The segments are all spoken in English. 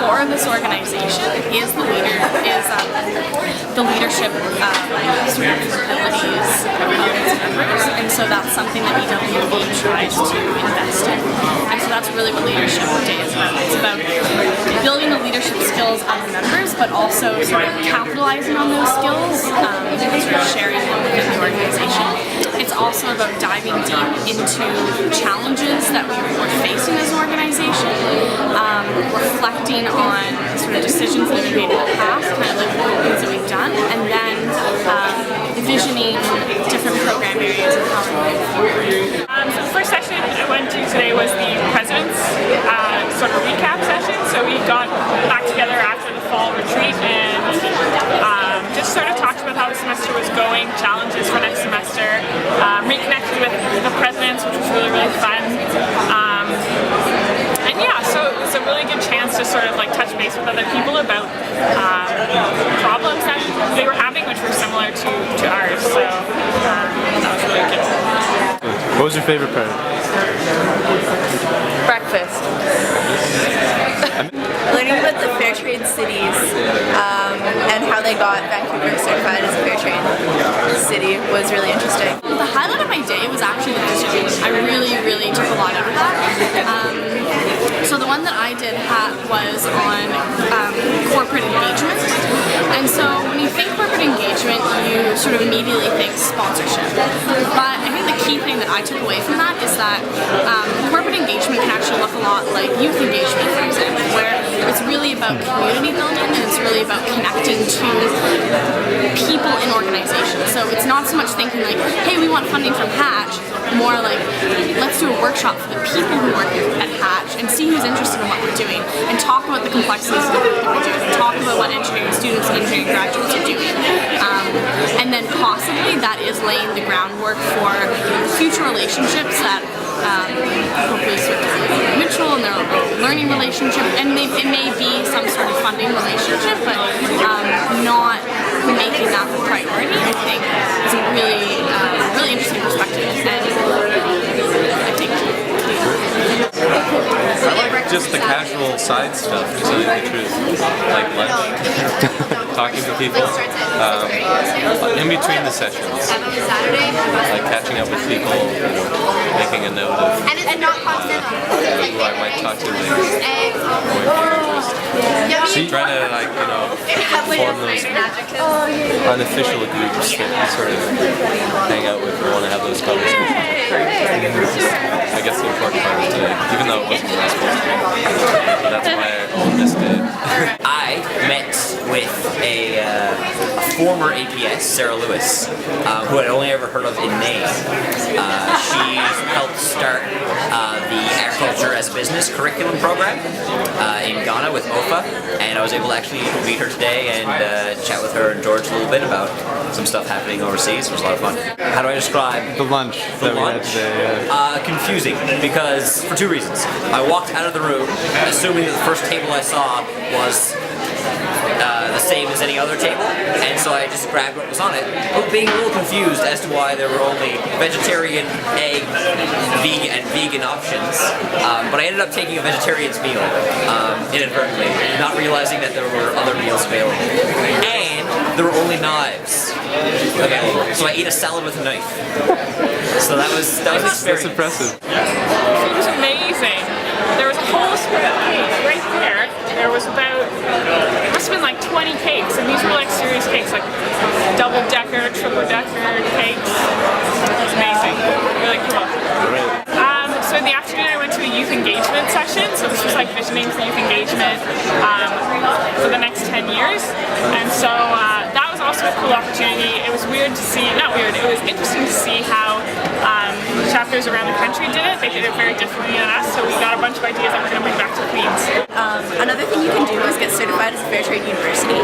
core of this organization is the leadership sort of abilities of its members, and so that's something that EWV tries to invest in. And so that's really what Leadership Day is about. It's about building the leadership skills of the members, but also sort of capitalizing on those skills and sort of sharing them within the organization. It's also about diving deep into challenges that we're facing as an organization, reflecting on sort of decisions that we've made in the past, kind of like the things that we've done, and then envisioning different program areas and how we're moving forward. So the first session I went to today was the President's sort of recap session. So we got back together after the fall retreat and just sort of talked about how the semester was going, challenges for next semester, reconnected with the presidents, which was really, really fun. And yeah, so it was a really good chance to sort of like touch base with other people about problems that they were having, which were similar to ours. So that was really good. What was your favorite part? Breakfast. Learning about the fair trade cities and how they got Vancouver certified as a fair trade city was really interesting. The highlight of my day was actually the vision. I really took a lot out of that. So the one that I did was on corporate engagement. And so when you think corporate engagement, you sort of immediately think sponsorship. But I think the key thing that I took away from that is that corporate engagement can actually look a lot like youth engagement, for example, where it's really about community building and it's really about connecting to people in organizations. So it's not so much thinking like, hey, we want funding from Hatch, more like, let's do a workshop for the people who work at Hatch and see who's interested in what we're doing and talk about the complexities of the work that we're doing and talk about what engineering students and engineering graduates are doing. And then possibly that is laying the groundwork for future relationships that hopefully sort of mutual and their learning relationship, and it may be some sort of funding relationship, but not making that the priority, I think, is a really interesting perspective, and I think I like just the casual side stuff, to tell you the truth, like lunch, talking to people, in between the sessions, like catching up with people, making a note of who I might talk to later, trying to form those unofficial groups that you sort of hang out with and want to have those conversations. I guess the important part of today, even though it wasn't what I was supposed to do, but that's why I missed it. I met with a former APS, Sarah Lewis, who I'd only ever heard of in name. She helped start the Agriculture as a Business curriculum program in Ghana with OFA, and I was able to actually meet her today and chat with her and George a little bit about some stuff happening overseas. It was a lot of fun. How do I describe The lunch that we had today. Confusing, because for two reasons. I walked out of the room assuming that the first table I saw was the same as any other table, and so I just grabbed what was on it, being a little confused as to why there were only vegetarian, egg, vegan options, but I ended up taking a vegetarian's meal inadvertently, not realizing that there were other meals available, and there were only knives available, so I ate a salad with a knife. So that was an experience. That's impressive. It was amazing. There was a whole spread right there. There was about, it must have been like 20 cakes, and these were like serious cakes, like double-decker, triple-decker cakes. It was amazing. Really cool. So in the afternoon I went to a youth engagement session, so this was like visioning for youth engagement for the next 10 years, and so that was also a cool opportunity. It was weird to see, not weird, it was interesting to see how chapters around the country did it. They did it very differently than us, so we got a bunch of ideas that we're going to bring back to Queen's. Another thing you can do is get certified as a fair trade university.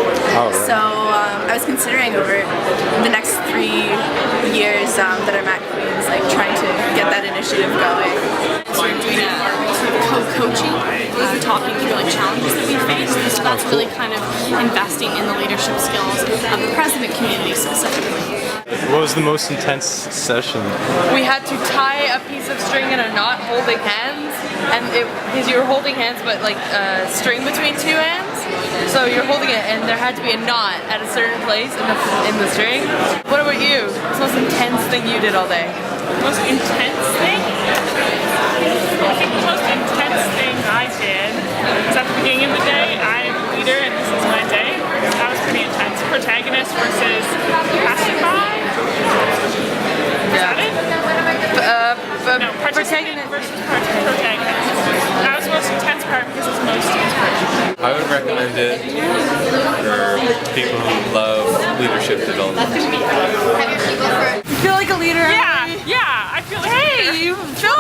So I was considering over the next 3 years that I'm at Queen's, like trying to get that initiative going. So we're doing a sort of co-coaching, talking through like challenges that we face, and so that's really kind of investing in the leadership skills of the president community specifically. What was the most intense session? We had to tie a piece of string in a knot holding hands, and because you were holding hands but like string between two hands, so you're holding it and there had to be a knot at a certain place in the string. What about you? What's the most intense thing you did all day? Most intense thing? I think the most intense thing I did was at the beginning of the day. I'm the leader and this is my day. That was pretty intense. Protagonist versus passerby. Is that it? No, participant versus protagonist. That was the most intense part because it's most inspirational. I would recommend it for people who love leadership development. You feel like a leader? Yeah, I feel like Hey, you feel